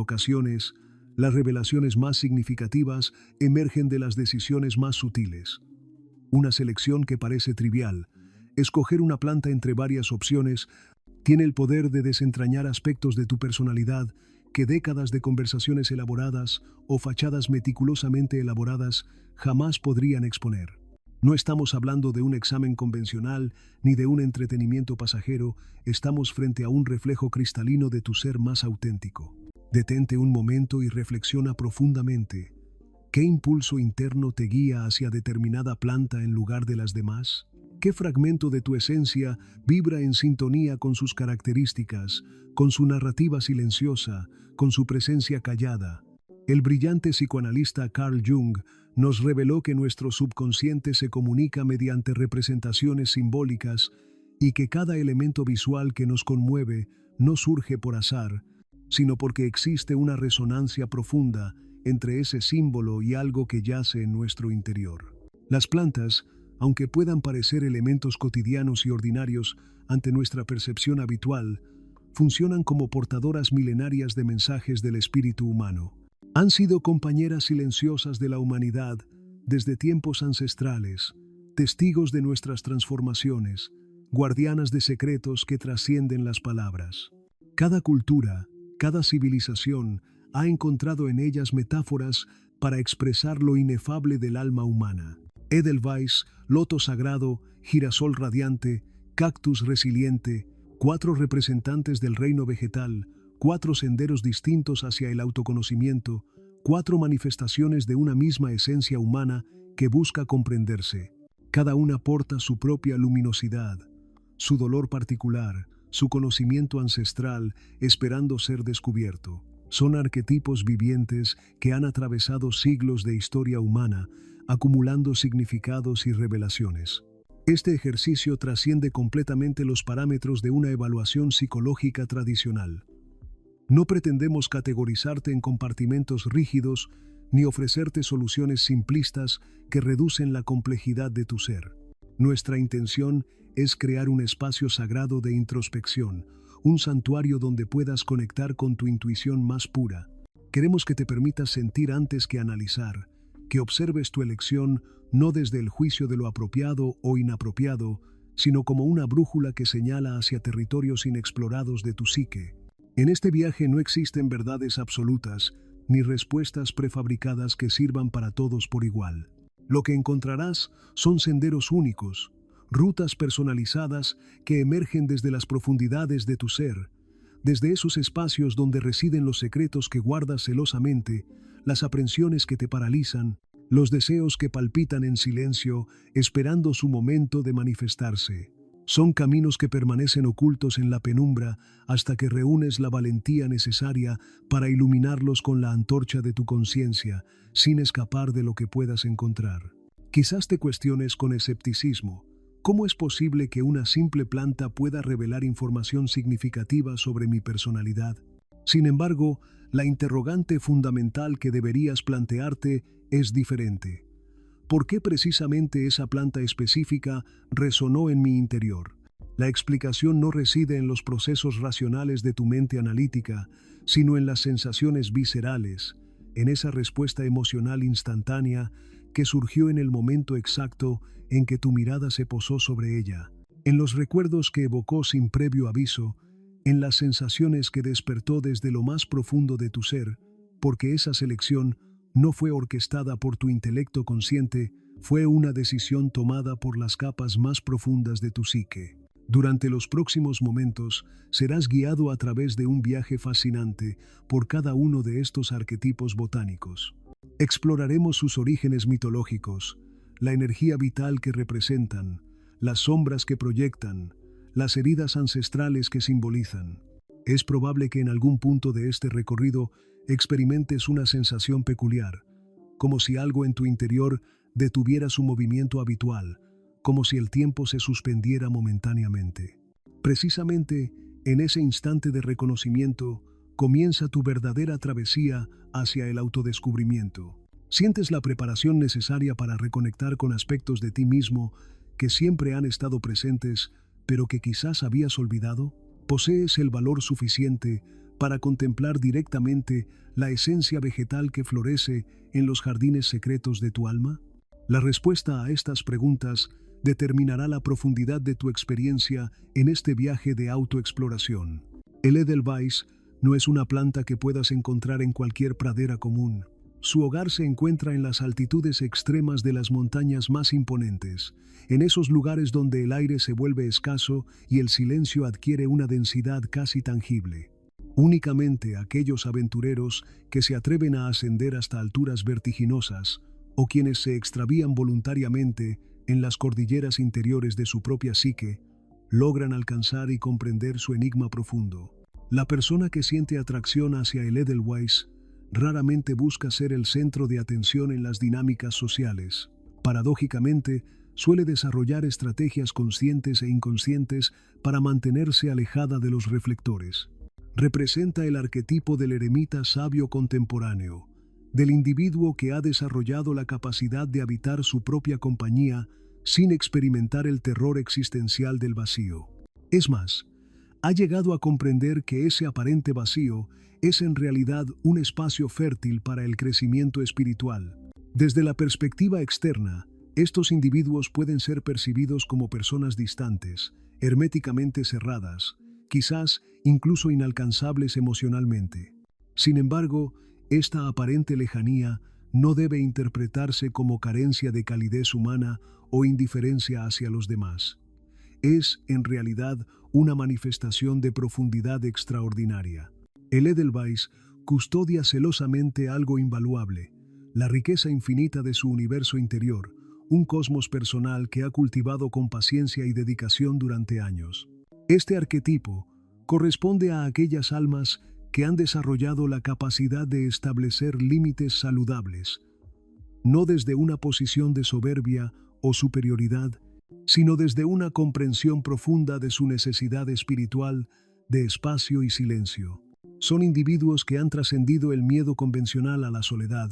ocasiones, las revelaciones más significativas emergen de las decisiones más sutiles. Una selección que parece trivial, escoger una planta entre varias opciones, tiene el poder de desentrañar aspectos de tu personalidad que décadas de conversaciones elaboradas o fachadas meticulosamente elaboradas jamás podrían exponer. No estamos hablando de un examen convencional ni de un entretenimiento pasajero, estamos frente a un reflejo cristalino de tu ser más auténtico. Detente un momento y reflexiona profundamente. ¿Qué impulso interno te guía hacia determinada planta en lugar de las demás? ¿Qué fragmento de tu esencia vibra en sintonía con sus características, con su narrativa silenciosa, con su presencia callada? El brillante psicoanalista Carl Jung nos reveló que nuestro subconsciente se comunica mediante representaciones simbólicas y que cada elemento visual que nos conmueve no surge por azar, sino porque existe una resonancia profunda entre ese símbolo y algo que yace en nuestro interior. Las plantas, aunque puedan parecer elementos cotidianos y ordinarios ante nuestra percepción habitual, funcionan como portadoras milenarias de mensajes del espíritu humano. Han sido compañeras silenciosas de la humanidad desde tiempos ancestrales, testigos de nuestras transformaciones, guardianas de secretos que trascienden las palabras. Cada cultura, cada civilización ha encontrado en ellas metáforas para expresar lo inefable del alma humana. Edelweiss, loto sagrado, girasol radiante, cactus resiliente, 4 representantes del reino vegetal, 4 senderos distintos hacia el autoconocimiento, 4 manifestaciones de una misma esencia humana que busca comprenderse. Cada una porta su propia luminosidad, su dolor particular, su conocimiento ancestral, esperando ser descubierto. Son arquetipos vivientes que han atravesado siglos de historia humana, acumulando significados y revelaciones. Este ejercicio trasciende completamente los parámetros de una evaluación psicológica tradicional. No pretendemos categorizarte en compartimentos rígidos ni ofrecerte soluciones simplistas que reducen la complejidad de tu ser. Nuestra intención es crear un espacio sagrado de introspección, un santuario donde puedas conectar con tu intuición más pura. Queremos que te permitas sentir antes que analizar, que observes tu elección no desde el juicio de lo apropiado o inapropiado, sino como una brújula que señala hacia territorios inexplorados de tu psique. En este viaje no existen verdades absolutas, ni respuestas prefabricadas que sirvan para todos por igual. Lo que encontrarás son senderos únicos, rutas personalizadas que emergen desde las profundidades de tu ser, desde esos espacios donde residen los secretos que guardas celosamente, las aprensiones que te paralizan, los deseos que palpitan en silencio, esperando su momento de manifestarse. Son caminos que permanecen ocultos en la penumbra hasta que reúnes la valentía necesaria para iluminarlos con la antorcha de tu conciencia, sin escapar de lo que puedas encontrar. Quizás te cuestiones con escepticismo. ¿Cómo es posible que una simple planta pueda revelar información significativa sobre mi personalidad? Sin embargo, la interrogante fundamental que deberías plantearte es diferente. ¿Por qué precisamente esa planta específica resonó en mi interior? La explicación no reside en los procesos racionales de tu mente analítica, sino en las sensaciones viscerales, en esa respuesta emocional instantánea que surgió en el momento exacto en que tu mirada se posó sobre ella, en los recuerdos que evocó sin previo aviso, en las sensaciones que despertó desde lo más profundo de tu ser, porque esa selección no fue orquestada por tu intelecto consciente, fue una decisión tomada por las capas más profundas de tu psique. Durante los próximos momentos, serás guiado a través de un viaje fascinante por cada uno de estos arquetipos botánicos. Exploraremos sus orígenes mitológicos, la energía vital que representan, las sombras que proyectan, las heridas ancestrales que simbolizan. Es probable que en algún punto de este recorrido experimentes una sensación peculiar, como si algo en tu interior detuviera su movimiento habitual, como si el tiempo se suspendiera momentáneamente. Precisamente en ese instante de reconocimiento comienza tu verdadera travesía hacia el autodescubrimiento. ¿Sientes la preparación necesaria para reconectar con aspectos de ti mismo que siempre han estado presentes, pero que quizás habías olvidado? ¿Posees el valor suficiente para contemplar directamente la esencia vegetal que florece en los jardines secretos de tu alma? La respuesta a estas preguntas determinará la profundidad de tu experiencia en este viaje de autoexploración. El Edelweiss no es una planta que puedas encontrar en cualquier pradera común. Su hogar se encuentra en las altitudes extremas de las montañas más imponentes, en esos lugares donde el aire se vuelve escaso y el silencio adquiere una densidad casi tangible. Únicamente aquellos aventureros que se atreven a ascender hasta alturas vertiginosas o quienes se extravían voluntariamente en las cordilleras interiores de su propia psique logran alcanzar y comprender su enigma profundo. La persona que siente atracción hacia el Edelweiss raramente busca ser el centro de atención en las dinámicas sociales. Paradójicamente, suele desarrollar estrategias conscientes e inconscientes para mantenerse alejada de los reflectores. Representa el arquetipo del eremita sabio contemporáneo, del individuo que ha desarrollado la capacidad de habitar su propia compañía sin experimentar el terror existencial del vacío. Es más, ha llegado a comprender que ese aparente vacío es en realidad un espacio fértil para el crecimiento espiritual. Desde la perspectiva externa, estos individuos pueden ser percibidos como personas distantes, herméticamente cerradas, quizás incluso inalcanzables emocionalmente. Sin embargo, esta aparente lejanía no debe interpretarse como carencia de calidez humana o indiferencia hacia los demás. Es, en realidad, una manifestación de profundidad extraordinaria. El Edelweiss custodia celosamente algo invaluable, la riqueza infinita de su universo interior, un cosmos personal que ha cultivado con paciencia y dedicación durante años. Este arquetipo corresponde a aquellas almas que han desarrollado la capacidad de establecer límites saludables, no desde una posición de soberbia o superioridad, sino desde una comprensión profunda de su necesidad espiritual de espacio y silencio. Son individuos que han trascendido el miedo convencional a la soledad,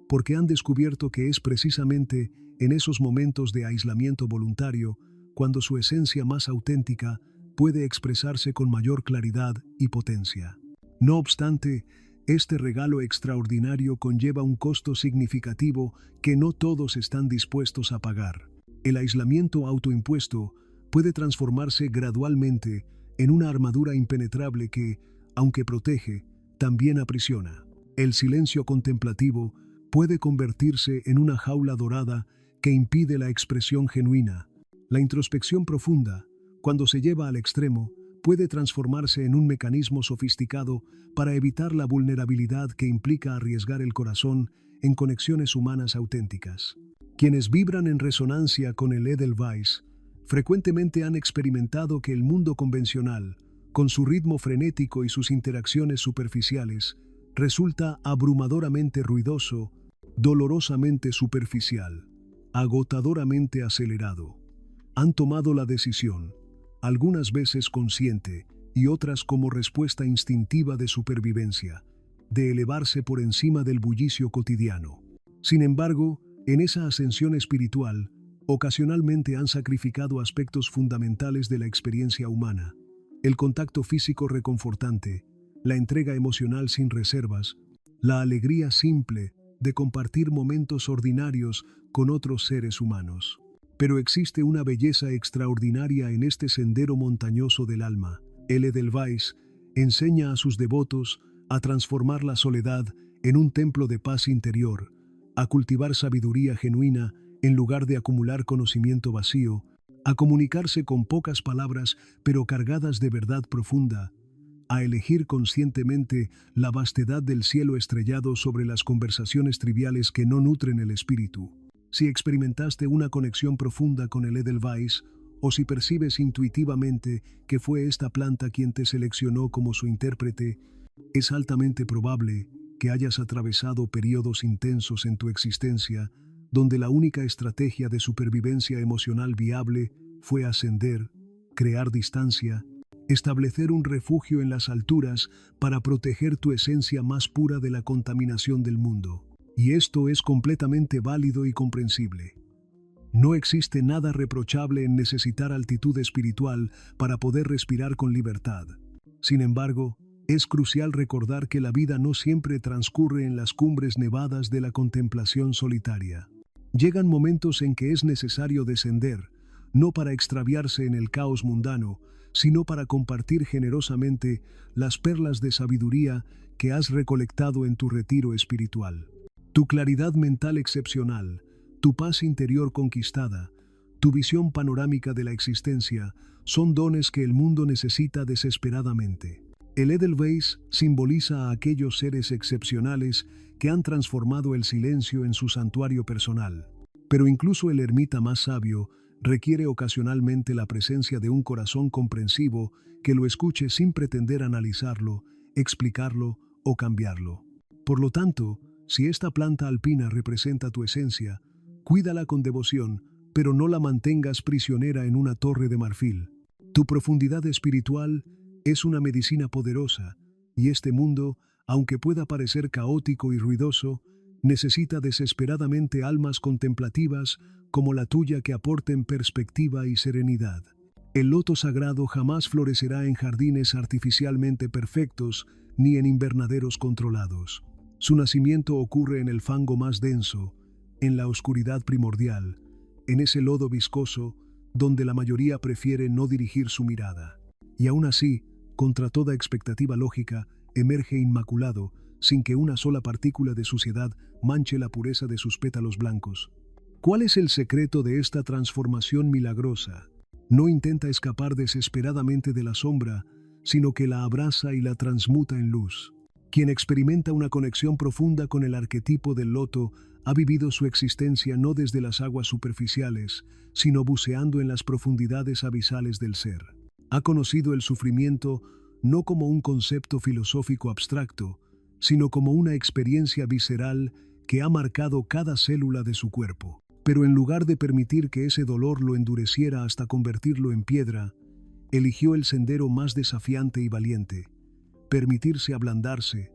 porque han descubierto que es precisamente en esos momentos de aislamiento voluntario cuando su esencia más auténtica puede expresarse con mayor claridad y potencia. No obstante, este regalo extraordinario conlleva un costo significativo que no todos están dispuestos a pagar. El aislamiento autoimpuesto puede transformarse gradualmente en una armadura impenetrable que, aunque protege, también aprisiona. El silencio contemplativo puede convertirse en una jaula dorada que impide la expresión genuina. La introspección profunda, cuando se lleva al extremo, puede transformarse en un mecanismo sofisticado para evitar la vulnerabilidad que implica arriesgar el corazón en conexiones humanas auténticas. Quienes vibran en resonancia con el Edelweiss frecuentemente han experimentado que el mundo convencional, con su ritmo frenético y sus interacciones superficiales, resulta abrumadoramente ruidoso, dolorosamente superficial, agotadoramente acelerado. Han tomado la decisión, algunas veces consciente y otras como respuesta instintiva de supervivencia, de elevarse por encima del bullicio cotidiano. Sin embargo, en esa ascensión espiritual, ocasionalmente han sacrificado aspectos fundamentales de la experiencia humana: el contacto físico reconfortante, la entrega emocional sin reservas, la alegría simple de compartir momentos ordinarios con otros seres humanos. Pero existe una belleza extraordinaria en este sendero montañoso del alma. El Edelweiss enseña a sus devotos a transformar la soledad en un templo de paz interior, a cultivar sabiduría genuina en lugar de acumular conocimiento vacío, a comunicarse con pocas palabras pero cargadas de verdad profunda, a elegir conscientemente la vastedad del cielo estrellado sobre las conversaciones triviales que no nutren el espíritu. Si experimentaste una conexión profunda con el Edelweiss, o si percibes intuitivamente que fue esta planta quien te seleccionó como su intérprete, es altamente probable que hayas atravesado periodos intensos en tu existencia donde la única estrategia de supervivencia emocional viable fue ascender, crear distancia, establecer un refugio en las alturas para proteger tu esencia más pura de la contaminación del mundo. Y esto es completamente válido y comprensible. No existe nada reprochable en necesitar altitud espiritual para poder respirar con libertad. Sin embargo, Es crucial recordar que la vida no siempre transcurre en las cumbres nevadas de la contemplación solitaria. Llegan momentos en que es necesario descender, no para extraviarse en el caos mundano, sino para compartir generosamente las perlas de sabiduría que has recolectado en tu retiro espiritual. Tu claridad mental excepcional, tu paz interior conquistada, tu visión panorámica de la existencia son dones que el mundo necesita desesperadamente. El Edelweiss simboliza a aquellos seres excepcionales que han transformado el silencio en su santuario personal. Pero incluso el ermita más sabio requiere ocasionalmente la presencia de un corazón comprensivo que lo escuche sin pretender analizarlo, explicarlo o cambiarlo. Por lo tanto, si esta planta alpina representa tu esencia, cuídala con devoción, pero no la mantengas prisionera en una torre de marfil. Tu profundidad espiritual es una medicina poderosa, y este mundo, aunque pueda parecer caótico y ruidoso, necesita desesperadamente almas contemplativas como la tuya que aporten perspectiva y serenidad. El loto sagrado jamás florecerá en jardines artificialmente perfectos ni en invernaderos controlados. Su nacimiento ocurre en el fango más denso, en la oscuridad primordial, en ese lodo viscoso donde la mayoría prefiere no dirigir su mirada. Y aún así, contra toda expectativa lógica, emerge inmaculado, sin que una sola partícula de suciedad manche la pureza de sus pétalos blancos. ¿Cuál es el secreto de esta transformación milagrosa? No intenta escapar desesperadamente de la sombra, sino que la abraza y la transmuta en luz. Quien experimenta una conexión profunda con el arquetipo del loto ha vivido su existencia no desde las aguas superficiales, sino buceando en las profundidades abisales del ser. Ha conocido el sufrimiento no como un concepto filosófico abstracto, sino como una experiencia visceral que ha marcado cada célula de su cuerpo. Pero en lugar de permitir que ese dolor lo endureciera hasta convertirlo en piedra, eligió el sendero más desafiante y valiente: permitirse ablandarse,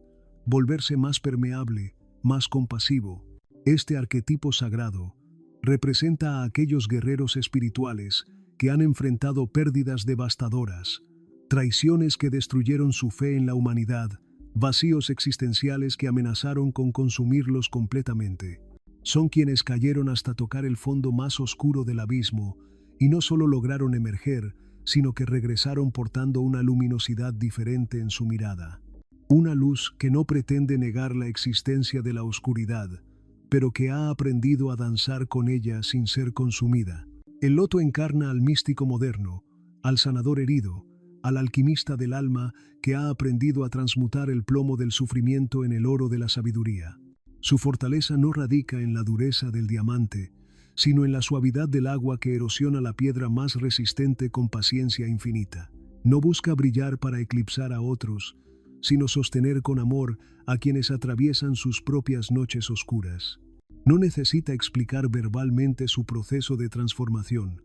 volverse más permeable, más compasivo. Este arquetipo sagrado representa a aquellos guerreros espirituales que han enfrentado pérdidas devastadoras, traiciones que destruyeron su fe en la humanidad, vacíos existenciales que amenazaron con consumirlos completamente. Son quienes cayeron hasta tocar el fondo más oscuro del abismo y no solo lograron emerger, sino que regresaron portando una luminosidad diferente en su mirada. Una luz que no pretende negar la existencia de la oscuridad, pero que ha aprendido a danzar con ella sin ser consumida. El loto encarna al místico moderno, al sanador herido, al alquimista del alma que ha aprendido a transmutar el plomo del sufrimiento en el oro de la sabiduría. Su fortaleza no radica en la dureza del diamante, sino en la suavidad del agua que erosiona la piedra más resistente con paciencia infinita. No busca brillar para eclipsar a otros, sino sostener con amor a quienes atraviesan sus propias noches oscuras. No necesita explicar verbalmente su proceso de transformación,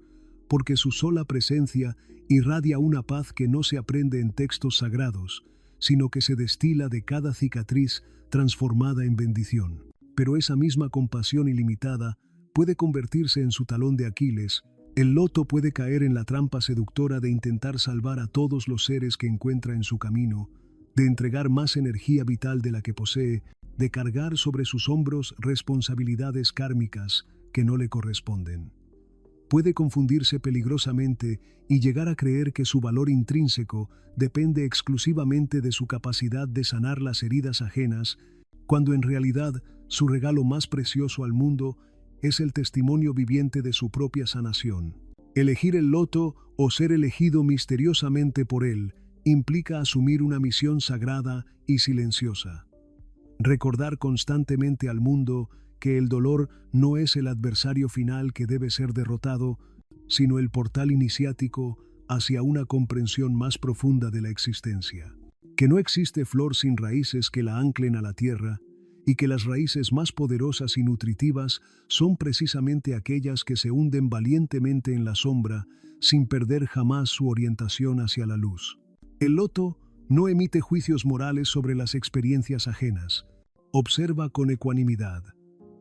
porque su sola presencia irradia una paz que no se aprende en textos sagrados, sino que se destila de cada cicatriz transformada en bendición. Pero esa misma compasión ilimitada puede convertirse en su talón de Aquiles. El loto puede caer en la trampa seductora de intentar salvar a todos los seres que encuentra en su camino, de entregar más energía vital de la que posee, de cargar sobre sus hombros responsabilidades kármicas que no le corresponden. Puede confundirse peligrosamente y llegar a creer que su valor intrínseco depende exclusivamente de su capacidad de sanar las heridas ajenas, cuando en realidad su regalo más precioso al mundo es el testimonio viviente de su propia sanación. Elegir el loto o ser elegido misteriosamente por él implica asumir una misión sagrada y silenciosa. Recordar constantemente al mundo que el dolor no es el adversario final que debe ser derrotado, sino el portal iniciático hacia una comprensión más profunda de la existencia. Que no existe flor sin raíces que la anclen a la tierra, y que las raíces más poderosas y nutritivas son precisamente aquellas que se hunden valientemente en la sombra, sin perder jamás su orientación hacia la luz. El loto no emite juicios morales sobre las experiencias ajenas. Observa con ecuanimidad,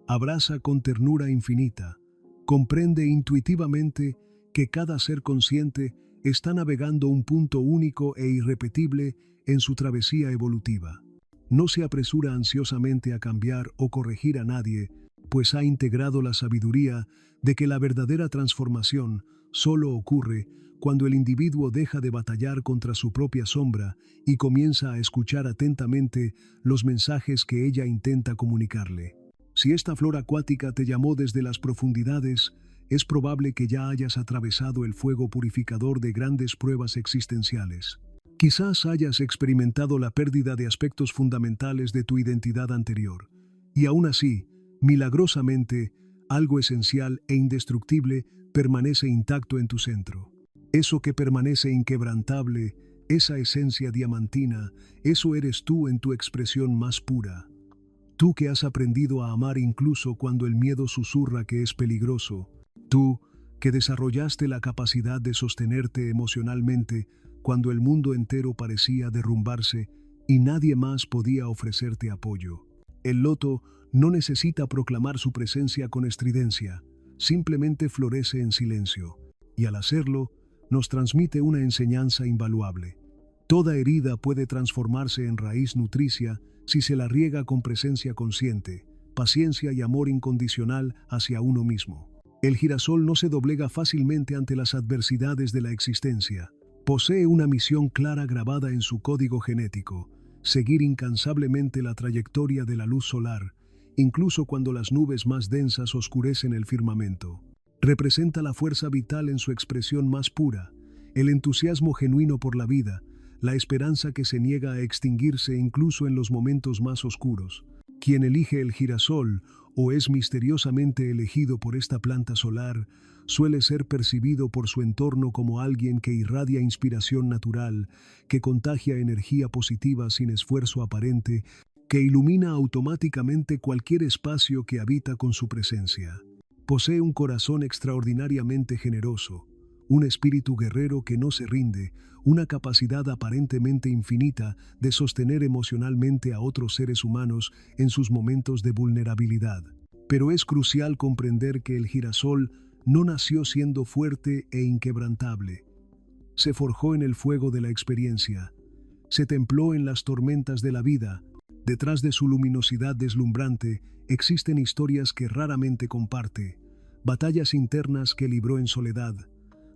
abraza con ternura infinita, comprende intuitivamente que cada ser consciente está navegando un punto único e irrepetible en su travesía evolutiva. No se apresura ansiosamente a cambiar o corregir a nadie, pues ha integrado la sabiduría de que la verdadera transformación solo ocurre cuando el individuo deja de batallar contra su propia sombra y comienza a escuchar atentamente los mensajes que ella intenta comunicarle. Si esta flor acuática te llamó desde las profundidades, es probable que ya hayas atravesado el fuego purificador de grandes pruebas existenciales. Quizás hayas experimentado la pérdida de aspectos fundamentales de tu identidad anterior, y aún así, milagrosamente, algo esencial e indestructible permanece intacto en tu centro. Eso que permanece inquebrantable, esa esencia diamantina, eso eres tú en tu expresión más pura. Tú que has aprendido a amar incluso cuando el miedo susurra que es peligroso. Tú que desarrollaste la capacidad de sostenerte emocionalmente cuando el mundo entero parecía derrumbarse y nadie más podía ofrecerte apoyo. El loto no necesita proclamar su presencia con estridencia, simplemente florece en silencio, y al hacerlo, nos transmite una enseñanza invaluable. Toda herida puede transformarse en raíz nutricia si se la riega con presencia consciente, paciencia y amor incondicional hacia uno mismo. El girasol no se doblega fácilmente ante las adversidades de la existencia. Posee una misión clara grabada en su código genético: seguir incansablemente la trayectoria de la luz solar, incluso cuando las nubes más densas oscurecen el firmamento. Representa la fuerza vital en su expresión más pura, el entusiasmo genuino por la vida, la esperanza que se niega a extinguirse incluso en los momentos más oscuros. Quien elige el girasol o es misteriosamente elegido por esta planta solar, suele ser percibido por su entorno como alguien que irradia inspiración natural, que contagia energía positiva sin esfuerzo aparente, que ilumina automáticamente cualquier espacio que habita con su presencia. Posee un corazón extraordinariamente generoso, un espíritu guerrero que no se rinde, una capacidad aparentemente infinita de sostener emocionalmente a otros seres humanos en sus momentos de vulnerabilidad. Pero es crucial comprender que el girasol no nació siendo fuerte e inquebrantable. Se forjó en el fuego de la experiencia, se templó en las tormentas de la vida. Detrás de su luminosidad deslumbrante existen historias que raramente comparte, batallas internas que libró en soledad,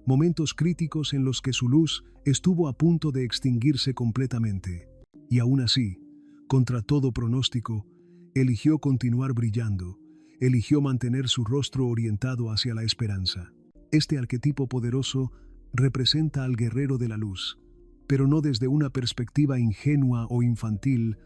momentos críticos en los que su luz estuvo a punto de extinguirse completamente. Y aún así, contra todo pronóstico, eligió continuar brillando, eligió mantener su rostro orientado hacia la esperanza. Este arquetipo poderoso representa al guerrero de la luz, pero no desde una perspectiva ingenua o infantil,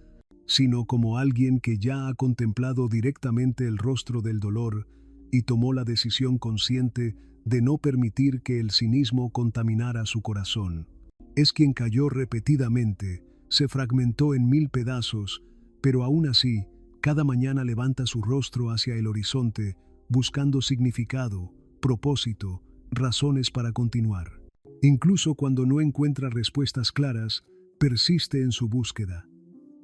sino como alguien que ya ha contemplado directamente el rostro del dolor y tomó la decisión consciente de no permitir que el cinismo contaminara su corazón. Es quien cayó repetidamente, se fragmentó en 1000 pedazos, pero aún así, cada mañana levanta su rostro hacia el horizonte, buscando significado, propósito, razones para continuar. Incluso cuando no encuentra respuestas claras, persiste en su búsqueda.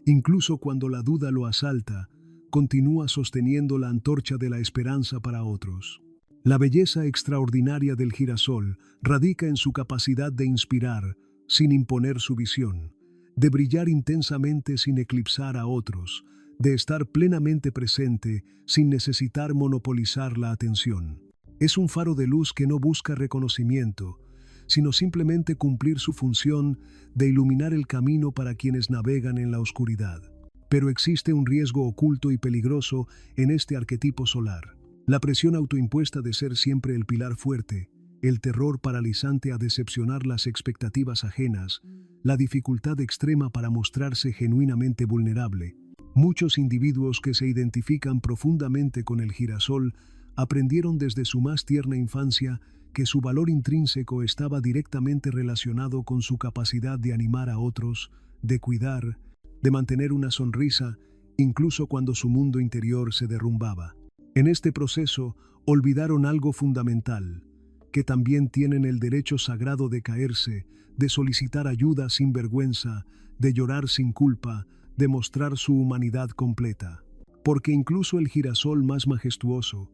Incluso cuando la duda lo asalta, continúa sosteniendo la antorcha de la esperanza para otros. La belleza extraordinaria del girasol radica en su capacidad de inspirar sin imponer su visión, de brillar intensamente sin eclipsar a otros, de estar plenamente presente sin necesitar monopolizar la atención. Es un faro de luz que no busca reconocimiento, sino simplemente cumplir su función de iluminar el camino para quienes navegan en la oscuridad. Pero existe un riesgo oculto y peligroso en este arquetipo solar: la presión autoimpuesta de ser siempre el pilar fuerte, el terror paralizante a decepcionar las expectativas ajenas, la dificultad extrema para mostrarse genuinamente vulnerable. Muchos individuos que se identifican profundamente con el girasol aprendieron desde su más tierna infancia que su valor intrínseco estaba directamente relacionado con su capacidad de animar a otros, de cuidar, de mantener una sonrisa, incluso cuando su mundo interior se derrumbaba. En este proceso, olvidaron algo fundamental: que también tienen el derecho sagrado de caerse, de solicitar ayuda sin vergüenza, de llorar sin culpa, de mostrar su humanidad completa. Porque incluso el girasol más majestuoso,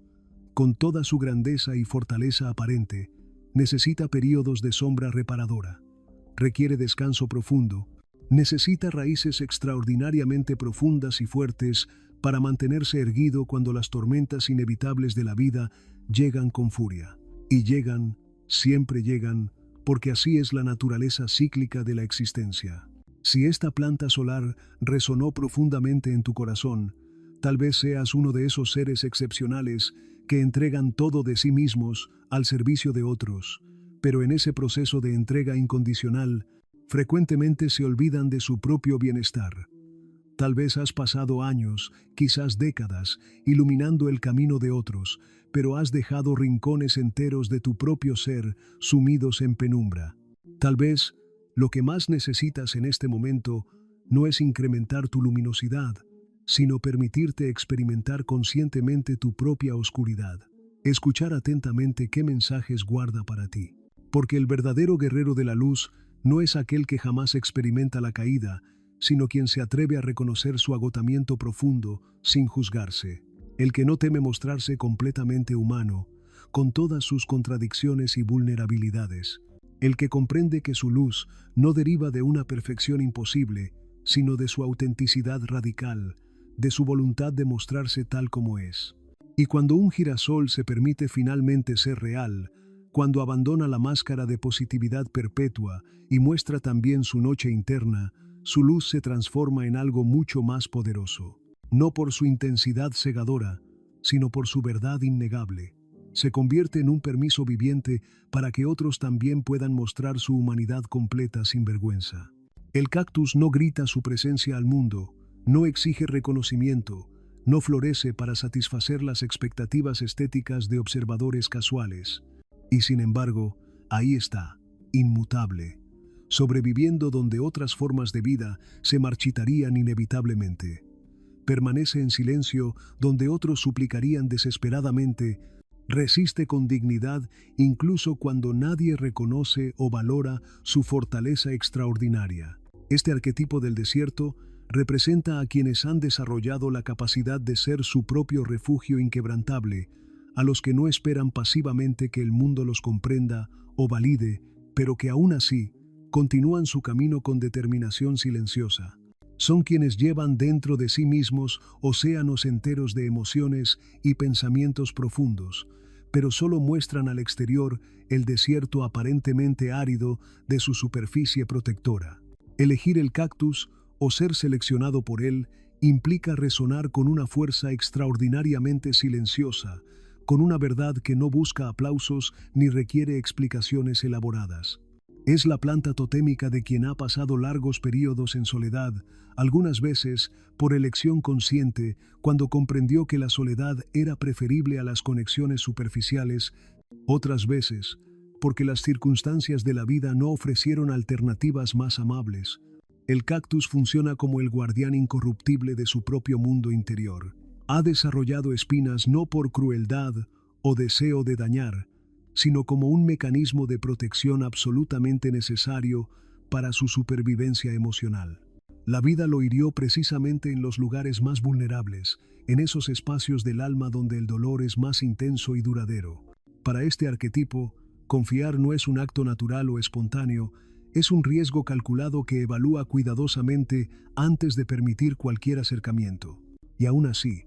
con toda su grandeza y fortaleza aparente, necesita períodos de sombra reparadora. Requiere descanso profundo, Necesita raíces extraordinariamente profundas y fuertes para mantenerse erguido cuando las tormentas inevitables de la vida llegan con furia. Y llegan, siempre llegan, porque así es la naturaleza cíclica de la existencia. Si esta planta solar resonó profundamente en tu corazón, tal vez seas uno de esos seres excepcionales que entregan todo de sí mismos al servicio de otros, pero en ese proceso de entrega incondicional, frecuentemente se olvidan de su propio bienestar. Tal vez has pasado años, quizás décadas, iluminando el camino de otros, pero has dejado rincones enteros de tu propio ser sumidos en penumbra. Tal vez lo que más necesitas en este momento no es incrementar tu luminosidad, sino permitirte experimentar conscientemente tu propia oscuridad. Escuchar atentamente qué mensajes guarda para ti. Porque el verdadero guerrero de la luz no es aquel que jamás experimenta la caída, sino quien se atreve a reconocer su agotamiento profundo sin juzgarse. El que no teme mostrarse completamente humano, con todas sus contradicciones y vulnerabilidades. El que comprende que su luz no deriva de una perfección imposible, sino de su autenticidad radical, de su voluntad de mostrarse tal como es. Y cuando un girasol se permite finalmente ser real, cuando abandona la máscara de positividad perpetua y muestra también su noche interna, su luz se transforma en algo mucho más poderoso. No por su intensidad cegadora, sino por su verdad innegable. Se convierte en un permiso viviente para que otros también puedan mostrar su humanidad completa sin vergüenza. El cactus no grita su presencia al mundo, no exige reconocimiento, no florece para satisfacer las expectativas estéticas de observadores casuales. Y sin embargo, ahí está, inmutable, sobreviviendo donde otras formas de vida se marchitarían inevitablemente. Permanece en silencio donde otros suplicarían desesperadamente, resiste con dignidad incluso cuando nadie reconoce o valora su fortaleza extraordinaria. Este arquetipo del desierto representa a quienes han desarrollado la capacidad de ser su propio refugio inquebrantable, a los que no esperan pasivamente que el mundo los comprenda o valide, pero que aún así continúan su camino con determinación silenciosa. Son quienes llevan dentro de sí mismos océanos enteros de emociones y pensamientos profundos, pero solo muestran al exterior el desierto aparentemente árido de su superficie protectora. Elegir el cactus o ser seleccionado por él implica resonar con una fuerza extraordinariamente silenciosa, con una verdad que no busca aplausos ni requiere explicaciones elaboradas. Es la planta totémica de quien ha pasado largos períodos en soledad, algunas veces por elección consciente, cuando comprendió que la soledad era preferible a las conexiones superficiales, otras veces porque las circunstancias de la vida no ofrecieron alternativas más amables. El cactus funciona como el guardián incorruptible de su propio mundo interior. Ha desarrollado espinas no por crueldad o deseo de dañar, sino como un mecanismo de protección absolutamente necesario para su supervivencia emocional. La vida lo hirió precisamente en los lugares más vulnerables, en esos espacios del alma donde el dolor es más intenso y duradero. Para este arquetipo, confiar no es un acto natural o espontáneo, es un riesgo calculado que evalúa cuidadosamente antes de permitir cualquier acercamiento. Y aún así,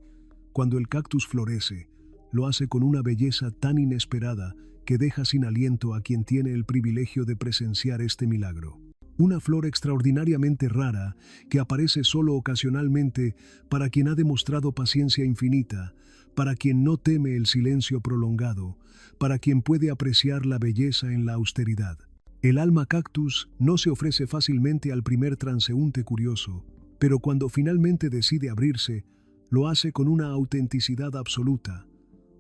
cuando el cactus florece, lo hace con una belleza tan inesperada que deja sin aliento a quien tiene el privilegio de presenciar este milagro. Una flor extraordinariamente rara que aparece solo ocasionalmente para quien ha demostrado paciencia infinita, para quien no teme el silencio prolongado, para quien puede apreciar la belleza en la austeridad. El alma cactus no se ofrece fácilmente al primer transeúnte curioso, pero cuando finalmente decide abrirse, lo hace con una autenticidad absoluta,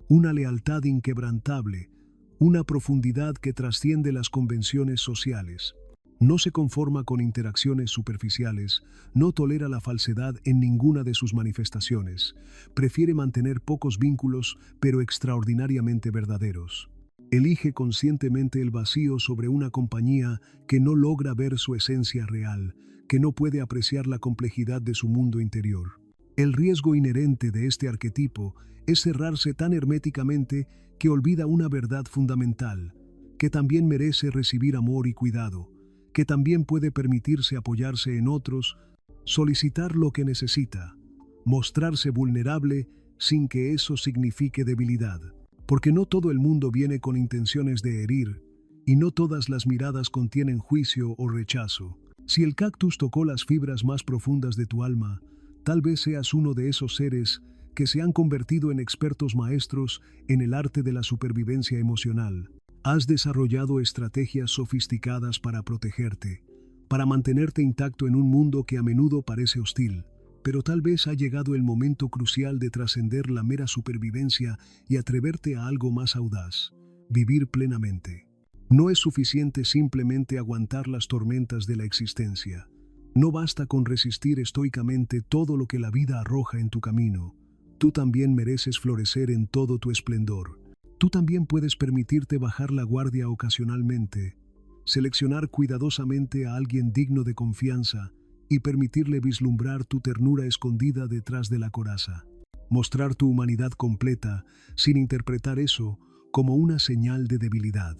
una lealtad inquebrantable, una profundidad que trasciende las convenciones sociales. No se conforma con interacciones superficiales, no tolera la falsedad en ninguna de sus manifestaciones, prefiere mantener pocos vínculos, pero extraordinariamente verdaderos. Elige conscientemente el vacío sobre una compañía que no logra ver su esencia real, que no puede apreciar la complejidad de su mundo interior. El riesgo inherente de este arquetipo es cerrarse tan herméticamente que olvida una verdad fundamental, que también merece recibir amor y cuidado, que también puede permitirse apoyarse en otros, solicitar lo que necesita, mostrarse vulnerable sin que eso signifique debilidad. Porque no todo el mundo viene con intenciones de herir, y no todas las miradas contienen juicio o rechazo. Si el cactus tocó las fibras más profundas de tu alma, tal vez seas uno de esos seres que se han convertido en expertos maestros en el arte de la supervivencia emocional. Has desarrollado estrategias sofisticadas para protegerte, para mantenerte intacto en un mundo que a menudo parece hostil. Pero tal vez ha llegado el momento crucial de trascender la mera supervivencia y atreverte a algo más audaz: vivir plenamente. No es suficiente simplemente aguantar las tormentas de la existencia. No basta con resistir estoicamente todo lo que la vida arroja en tu camino. Tú también mereces florecer en todo tu esplendor. Tú también puedes permitirte bajar la guardia ocasionalmente, seleccionar cuidadosamente a alguien digno de confianza y permitirle vislumbrar tu ternura escondida detrás de la coraza. Mostrar tu humanidad completa sin interpretar eso como una señal de debilidad.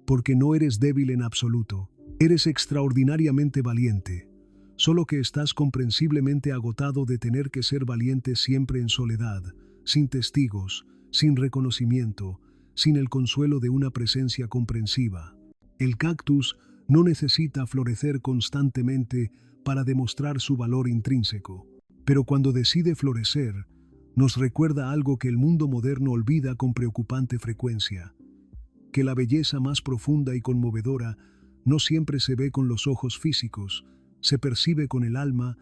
Porque no eres débil en absoluto, eres extraordinariamente valiente, solo que estás comprensiblemente agotado de tener que ser valiente siempre en soledad, sin testigos, sin reconocimiento, sin el consuelo de una presencia comprensiva. El cactus no necesita florecer constantemente para demostrar su valor intrínseco, pero cuando decide florecer, nos recuerda algo que el mundo moderno olvida con preocupante frecuencia: que la belleza más profunda y conmovedora no siempre se ve con los ojos físicos, se percibe con el alma,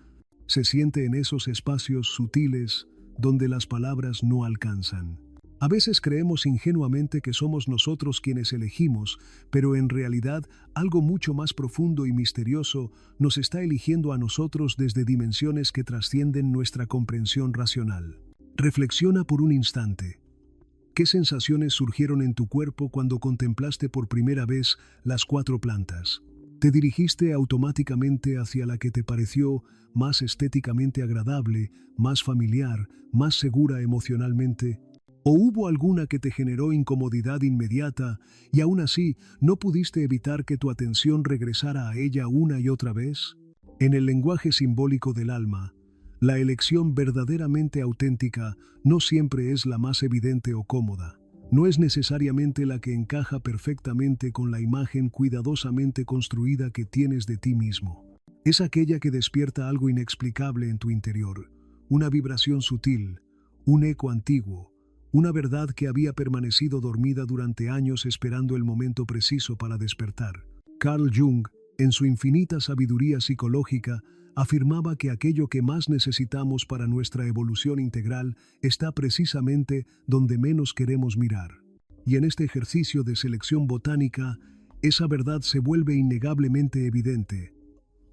se siente en esos espacios sutiles donde las palabras no alcanzan. A veces creemos ingenuamente que somos nosotros quienes elegimos, pero en realidad algo mucho más profundo y misterioso nos está eligiendo a nosotros desde dimensiones que trascienden nuestra comprensión racional. Reflexiona por un instante. ¿Qué sensaciones surgieron en tu cuerpo cuando contemplaste por primera vez las 4 plantas? ¿Te dirigiste automáticamente hacia la que te pareció más estéticamente agradable, más familiar, más segura emocionalmente? ¿O hubo alguna que te generó incomodidad inmediata y aún así no pudiste evitar que tu atención regresara a ella una y otra vez? En el lenguaje simbólico del alma, la elección verdaderamente auténtica no siempre es la más evidente o cómoda. No es necesariamente la que encaja perfectamente con la imagen cuidadosamente construida que tienes de ti mismo. Es aquella que despierta algo inexplicable en tu interior, una vibración sutil, un eco antiguo, una verdad que había permanecido dormida durante años esperando el momento preciso para despertar. Carl Jung, en su infinita sabiduría psicológica, afirmaba que aquello que más necesitamos para nuestra evolución integral está precisamente donde menos queremos mirar. Y en este ejercicio de selección botánica, esa verdad se vuelve innegablemente evidente,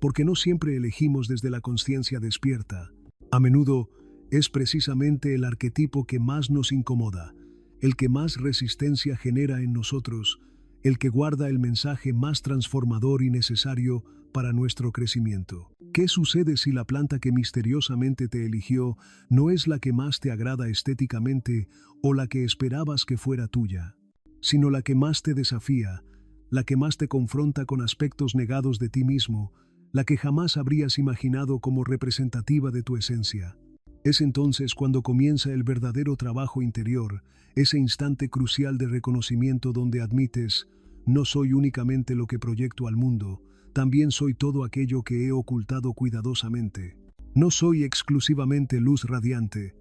porque no siempre elegimos desde la conciencia despierta. A menudo, es precisamente el arquetipo que más nos incomoda, el que más resistencia genera en nosotros, el que guarda el mensaje más transformador y necesario para nuestro crecimiento. ¿Qué sucede si la planta que misteriosamente te eligió no es la que más te agrada estéticamente o la que esperabas que fuera tuya, sino la que más te desafía, la que más te confronta con aspectos negados de ti mismo, la que jamás habrías imaginado como representativa de tu esencia? Es entonces cuando comienza el verdadero trabajo interior, ese instante crucial de reconocimiento donde admites: no soy únicamente lo que proyecto al mundo, también soy todo aquello que he ocultado cuidadosamente. No soy exclusivamente luz radiante,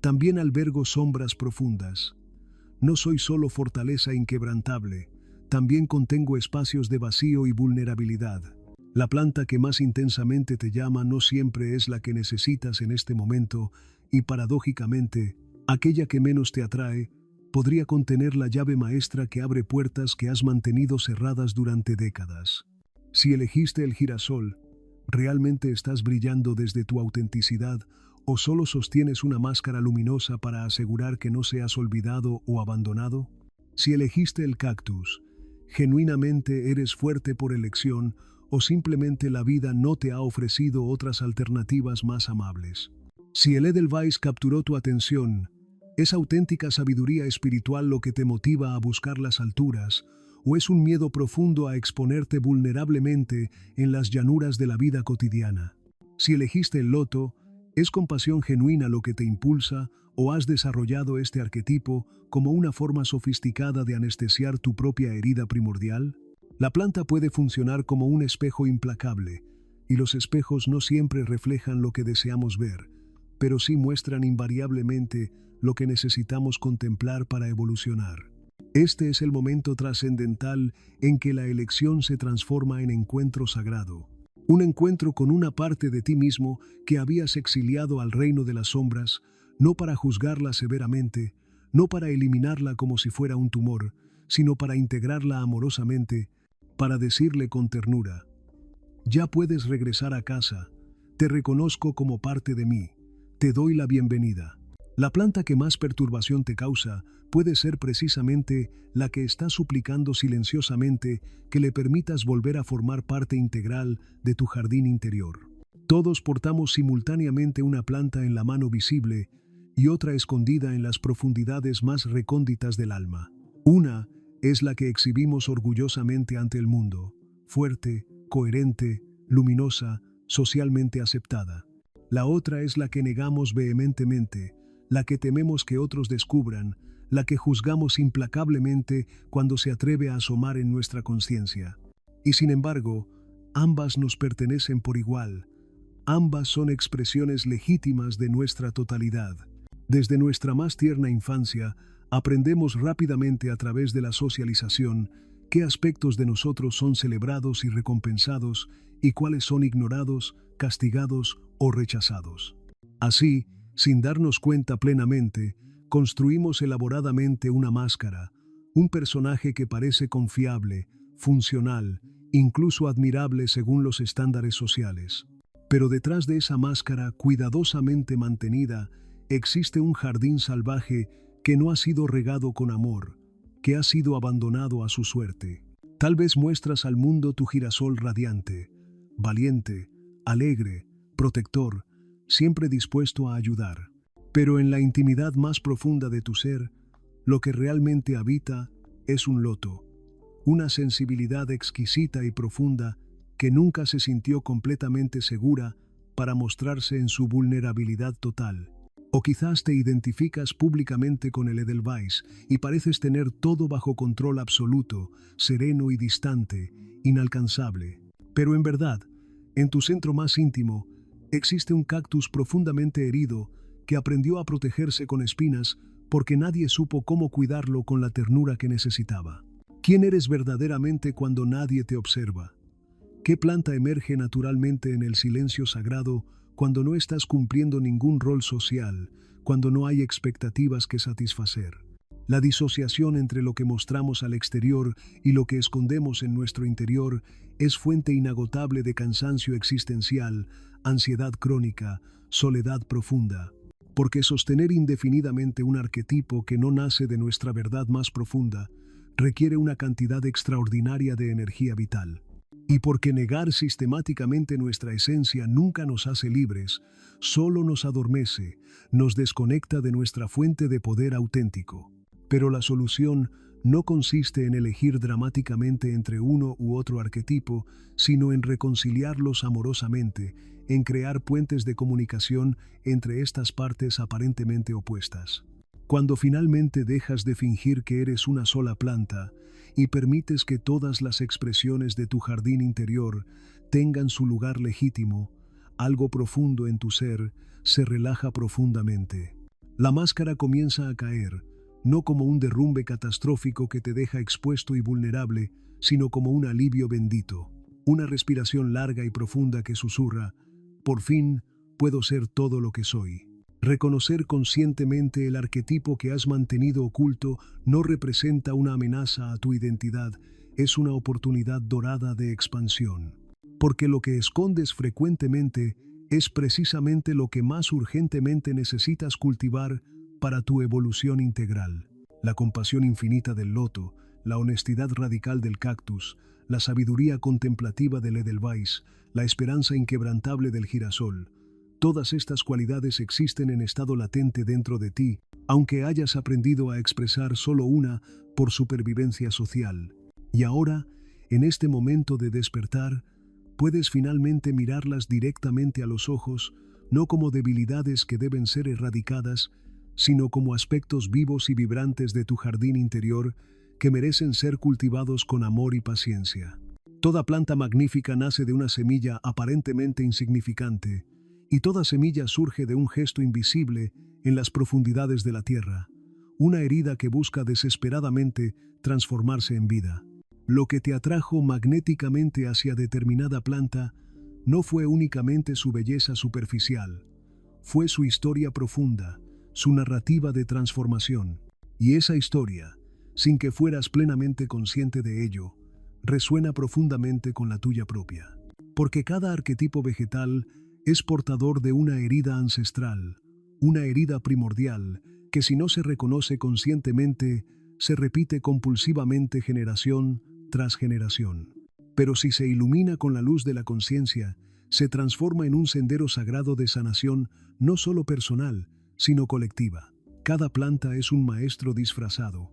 también albergo sombras profundas. No soy solo fortaleza inquebrantable, también contengo espacios de vacío y vulnerabilidad. La planta que más intensamente te llama no siempre es la que necesitas en este momento y, paradójicamente, aquella que menos te atrae podría contener la llave maestra que abre puertas que has mantenido cerradas durante décadas. Si elegiste el girasol, ¿realmente estás brillando desde tu autenticidad o solo sostienes una máscara luminosa para asegurar que no seas olvidado o abandonado? Si elegiste el cactus, ¿genuinamente eres fuerte por elección o simplemente la vida no te ha ofrecido otras alternativas más amables? Si el Edelweiss capturó tu atención, ¿es auténtica sabiduría espiritual lo que te motiva a buscar las alturas, ¿O es un miedo profundo a exponerte vulnerablemente en las llanuras de la vida cotidiana? Si elegiste el loto, ¿es compasión genuina lo que te impulsa o has desarrollado este arquetipo como una forma sofisticada de anestesiar tu propia herida primordial? La planta puede funcionar como un espejo implacable, y los espejos no siempre reflejan lo que deseamos ver, pero sí muestran invariablemente lo que necesitamos contemplar para evolucionar. Este es el momento trascendental en que la elección se transforma en encuentro sagrado. Un encuentro con una parte de ti mismo que habías exiliado al reino de las sombras, no para juzgarla severamente, no para eliminarla como si fuera un tumor, sino para integrarla amorosamente, para decirle con ternura: ya puedes regresar a casa, te reconozco como parte de mí, te doy la bienvenida. La planta que más perturbación te causa puede ser precisamente la que está suplicando silenciosamente que le permitas volver a formar parte integral de tu jardín interior. Todos portamos simultáneamente una planta en la mano visible y otra escondida en las profundidades más recónditas del alma. Una es la que exhibimos orgullosamente ante el mundo, fuerte, coherente, luminosa, socialmente aceptada. La otra es la que negamos vehementemente, la que tememos que otros descubran, la que juzgamos implacablemente cuando se atreve a asomar en nuestra conciencia. Y sin embargo, ambas nos pertenecen por igual. Ambas son expresiones legítimas de nuestra totalidad. Desde nuestra más tierna infancia, aprendemos rápidamente a través de la socialización qué aspectos de nosotros son celebrados y recompensados y cuáles son ignorados, castigados o rechazados. Así, sin darnos cuenta plenamente, construimos elaboradamente una máscara, un personaje que parece confiable, funcional, incluso admirable según los estándares sociales. Pero detrás de esa máscara cuidadosamente mantenida existe un jardín salvaje que no ha sido regado con amor, que ha sido abandonado a su suerte. Tal vez muestras al mundo tu girasol radiante, valiente, alegre, protector, siempre dispuesto a ayudar. Pero en la intimidad más profunda de tu ser, lo que realmente habita es un loto, una sensibilidad exquisita y profunda que nunca se sintió completamente segura para mostrarse en su vulnerabilidad total. O quizás te identificas públicamente con el Edelweiss y pareces tener todo bajo control absoluto, sereno y distante, inalcanzable. Pero en verdad, en tu centro más íntimo, existe un cactus profundamente herido que aprendió a protegerse con espinas porque nadie supo cómo cuidarlo con la ternura que necesitaba. ¿Quién eres verdaderamente cuando nadie te observa? ¿Qué planta emerge naturalmente en el silencio sagrado cuando no estás cumpliendo ningún rol social, cuando no hay expectativas que satisfacer? La disociación entre lo que mostramos al exterior y lo que escondemos en nuestro interior es fuente inagotable de cansancio existencial, ansiedad crónica, soledad profunda. Porque sostener indefinidamente un arquetipo que no nace de nuestra verdad más profunda requiere una cantidad extraordinaria de energía vital. Y porque negar sistemáticamente nuestra esencia nunca nos hace libres, solo nos adormece, nos desconecta de nuestra fuente de poder auténtico. Pero la solución no consiste en elegir dramáticamente entre uno u otro arquetipo, sino en reconciliarlos amorosamente, en crear puentes de comunicación entre estas partes aparentemente opuestas. Cuando finalmente dejas de fingir que eres una sola planta y permites que todas las expresiones de tu jardín interior tengan su lugar legítimo, algo profundo en tu ser se relaja profundamente. La máscara comienza a caer, no como un derrumbe catastrófico que te deja expuesto y vulnerable, sino como un alivio bendito, una respiración larga y profunda que susurra: por fin puedo ser todo lo que soy. Reconocer conscientemente el arquetipo que has mantenido oculto no representa una amenaza a tu identidad, es una oportunidad dorada de expansión. Porque lo que escondes frecuentemente es precisamente lo que más urgentemente necesitas cultivar para tu evolución integral. La compasión infinita del loto, la honestidad radical del cactus, la sabiduría contemplativa del Edelweiss, la esperanza inquebrantable del girasol. Todas estas cualidades existen en estado latente dentro de ti, aunque hayas aprendido a expresar solo una por supervivencia social. Y ahora, en este momento de despertar, puedes finalmente mirarlas directamente a los ojos, no como debilidades que deben ser erradicadas, sino como aspectos vivos y vibrantes de tu jardín interior que merecen ser cultivados con amor y paciencia. Toda planta magnífica nace de una semilla aparentemente insignificante, y toda semilla surge de un gesto invisible en las profundidades de la tierra, una herida que busca desesperadamente transformarse en vida. Lo que te atrajo magnéticamente hacia determinada planta no fue únicamente su belleza superficial, fue su historia profunda, su narrativa de transformación. Y esa historia, sin que fueras plenamente consciente de ello, resuena profundamente con la tuya propia. Porque cada arquetipo vegetal es portador de una herida ancestral, una herida primordial, que si no se reconoce conscientemente, se repite compulsivamente generación tras generación. Pero si se ilumina con la luz de la conciencia, se transforma en un sendero sagrado de sanación no solo personal, sino colectiva. Cada planta es un maestro disfrazado,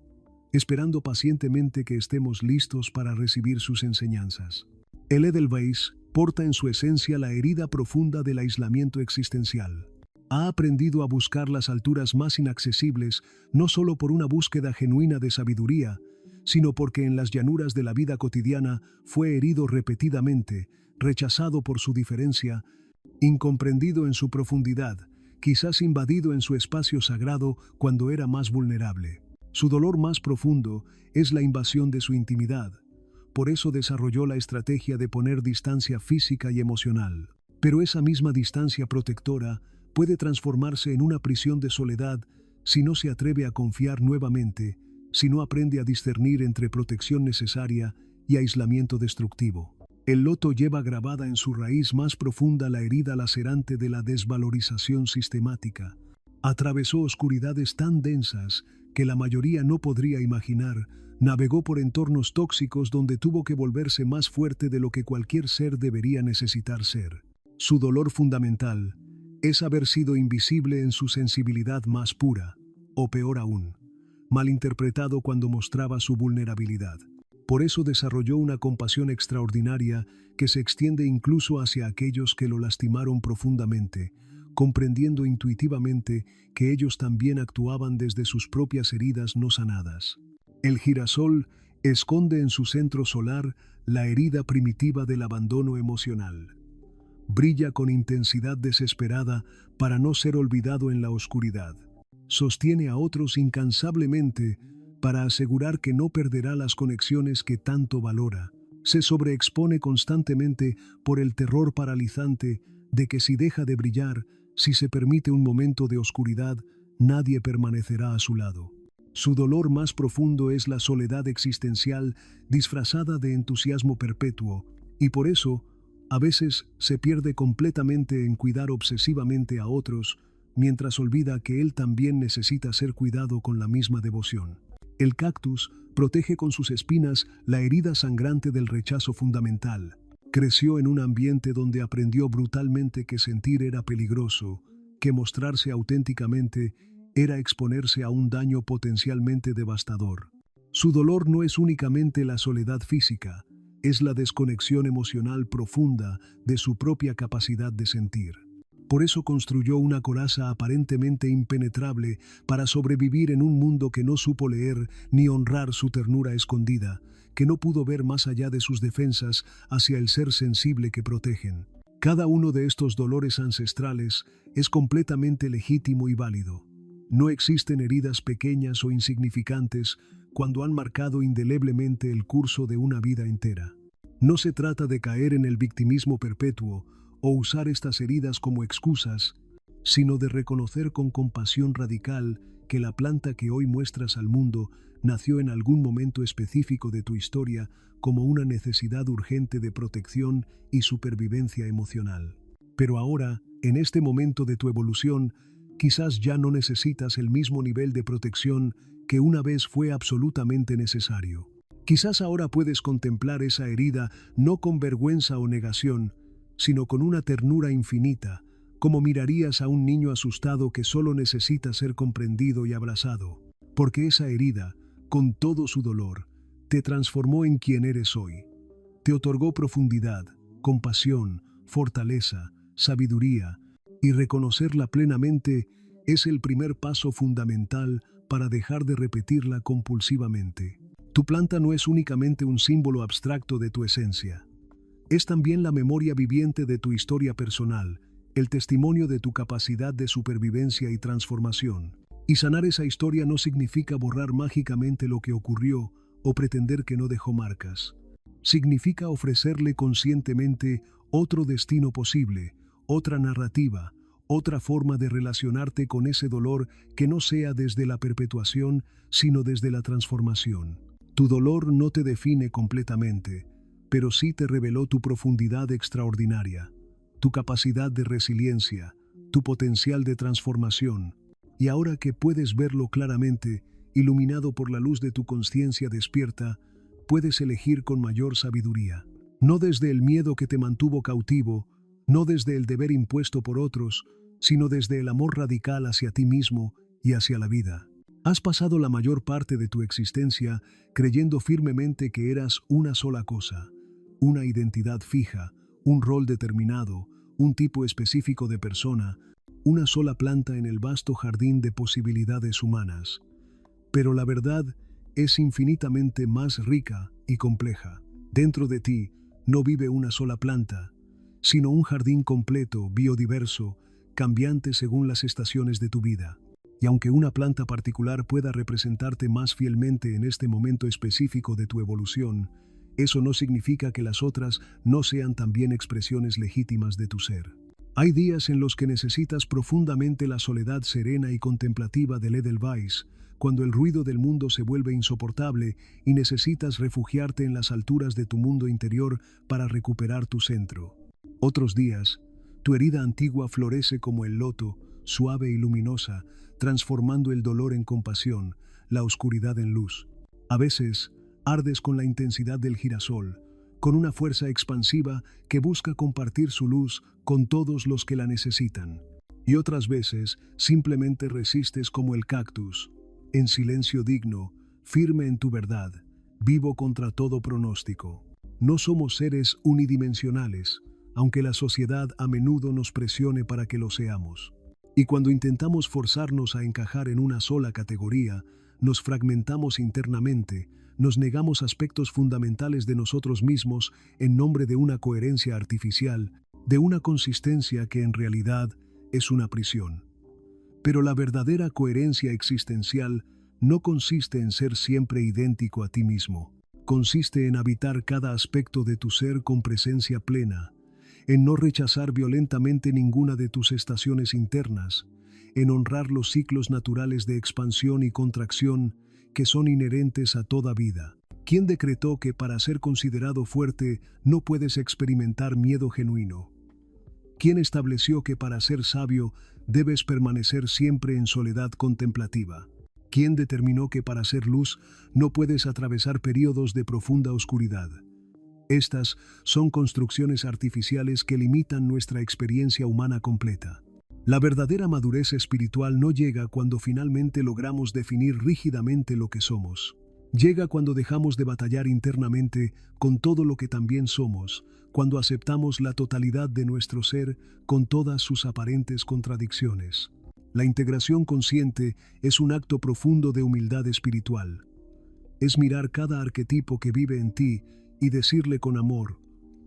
esperando pacientemente que estemos listos para recibir sus enseñanzas. El Edelweiss porta en su esencia la herida profunda del aislamiento existencial. Ha aprendido a buscar las alturas más inaccesibles no solo por una búsqueda genuina de sabiduría, sino porque en las llanuras de la vida cotidiana fue herido repetidamente, rechazado por su diferencia, incomprendido en su profundidad, quizás invadido en su espacio sagrado cuando era más vulnerable. Su dolor más profundo es la invasión de su intimidad. Por eso desarrolló la estrategia de poner distancia física y emocional. Pero esa misma distancia protectora puede transformarse en una prisión de soledad si no se atreve a confiar nuevamente, si no aprende a discernir entre protección necesaria y aislamiento destructivo. El loto lleva grabada en su raíz más profunda la herida lacerante de la desvalorización sistemática. Atravesó oscuridades tan densas que la mayoría no podría imaginar, navegó por entornos tóxicos donde tuvo que volverse más fuerte de lo que cualquier ser debería necesitar ser. Su dolor fundamental es haber sido invisible en su sensibilidad más pura, o peor aún, malinterpretado cuando mostraba su vulnerabilidad. Por eso desarrolló una compasión extraordinaria que se extiende incluso hacia aquellos que lo lastimaron profundamente, comprendiendo intuitivamente que ellos también actuaban desde sus propias heridas no sanadas. El girasol esconde en su centro solar la herida primitiva del abandono emocional. Brilla con intensidad desesperada para no ser olvidado en la oscuridad. Sostiene a otros incansablemente para asegurar que no perderá las conexiones que tanto valora. Se sobreexpone constantemente por el terror paralizante de que si deja de brillar, si se permite un momento de oscuridad, nadie permanecerá a su lado. Su dolor más profundo es la soledad existencial disfrazada de entusiasmo perpetuo, y por eso, a veces se pierde completamente en cuidar obsesivamente a otros, mientras olvida que él también necesita ser cuidado con la misma devoción. El cactus protege con sus espinas la herida sangrante del rechazo fundamental. Creció en un ambiente donde aprendió brutalmente que sentir era peligroso, que mostrarse auténticamente era exponerse a un daño potencialmente devastador. Su dolor no es únicamente la soledad física, es la desconexión emocional profunda de su propia capacidad de sentir. Por eso construyó una coraza aparentemente impenetrable para sobrevivir en un mundo que no supo leer ni honrar su ternura escondida, que no pudo ver más allá de sus defensas hacia el ser sensible que protegen. Cada uno de estos dolores ancestrales es completamente legítimo y válido. No existen heridas pequeñas o insignificantes cuando han marcado indeleblemente el curso de una vida entera. No se trata de caer en el victimismo perpetuo o usar estas heridas como excusas, sino de reconocer con compasión radical que la planta que hoy muestras al mundo nació en algún momento específico de tu historia como una necesidad urgente de protección y supervivencia emocional. Pero ahora, en este momento de tu evolución, quizás ya no necesitas el mismo nivel de protección que una vez fue absolutamente necesario. Quizás ahora puedes contemplar esa herida no con vergüenza o negación, sino con una ternura infinita, como mirarías a un niño asustado que solo necesita ser comprendido y abrazado. Porque esa herida, con todo su dolor, te transformó en quien eres hoy. Te otorgó profundidad, compasión, fortaleza, sabiduría, y reconocerla plenamente es el primer paso fundamental para dejar de repetirla compulsivamente. Tu planta no es únicamente un símbolo abstracto de tu esencia. Es también la memoria viviente de tu historia personal, el testimonio de tu capacidad de supervivencia y transformación. Y sanar esa historia no significa borrar mágicamente lo que ocurrió o pretender que no dejó marcas. Significa ofrecerle conscientemente otro destino posible, otra narrativa, otra forma de relacionarte con ese dolor que no sea desde la perpetuación, sino desde la transformación. Tu dolor no te define completamente, pero sí te reveló tu profundidad extraordinaria, tu capacidad de resiliencia, tu potencial de transformación. Y ahora que puedes verlo claramente, iluminado por la luz de tu conciencia despierta, puedes elegir con mayor sabiduría. No desde el miedo que te mantuvo cautivo, no desde el deber impuesto por otros, sino desde el amor radical hacia ti mismo y hacia la vida. Has pasado la mayor parte de tu existencia creyendo firmemente que eras una sola cosa, una identidad fija, un rol determinado, un tipo específico de persona, una sola planta en el vasto jardín de posibilidades humanas. Pero la verdad es infinitamente más rica y compleja. Dentro de ti no vive una sola planta, sino un jardín completo, biodiverso, cambiante según las estaciones de tu vida. Y aunque una planta particular pueda representarte más fielmente en este momento específico de tu evolución, eso no significa que las otras no sean también expresiones legítimas de tu ser. Hay días en los que necesitas profundamente la soledad serena y contemplativa del Edelweiss, cuando el ruido del mundo se vuelve insoportable y necesitas refugiarte en las alturas de tu mundo interior para recuperar tu centro. Otros días, tu herida antigua florece como el loto, suave y luminosa, transformando el dolor en compasión, la oscuridad en luz. A veces, ardes con la intensidad del girasol, con una fuerza expansiva que busca compartir su luz con todos los que la necesitan. Y otras veces, simplemente resistes como el cactus, en silencio digno, firme en tu verdad, vivo contra todo pronóstico. No somos seres unidimensionales, aunque la sociedad a menudo nos presione para que lo seamos. Y cuando intentamos forzarnos a encajar en una sola categoría, nos fragmentamos internamente, nos negamos aspectos fundamentales de nosotros mismos en nombre de una coherencia artificial, de una consistencia que en realidad es una prisión. Pero la verdadera coherencia existencial no consiste en ser siempre idéntico a ti mismo. Consiste en habitar cada aspecto de tu ser con presencia plena, en no rechazar violentamente ninguna de tus estaciones internas, en honrar los ciclos naturales de expansión y contracción que son inherentes a toda vida. ¿Quién decretó que para ser considerado fuerte no puedes experimentar miedo genuino? ¿Quién estableció que para ser sabio debes permanecer siempre en soledad contemplativa? ¿Quién determinó que para ser luz no puedes atravesar períodos de profunda oscuridad? Estas son construcciones artificiales que limitan nuestra experiencia humana completa. La verdadera madurez espiritual no llega cuando finalmente logramos definir rígidamente lo que somos. Llega cuando dejamos de batallar internamente con todo lo que también somos, cuando aceptamos la totalidad de nuestro ser con todas sus aparentes contradicciones. La integración consciente es un acto profundo de humildad espiritual. Es mirar cada arquetipo que vive en ti y decirle con amor: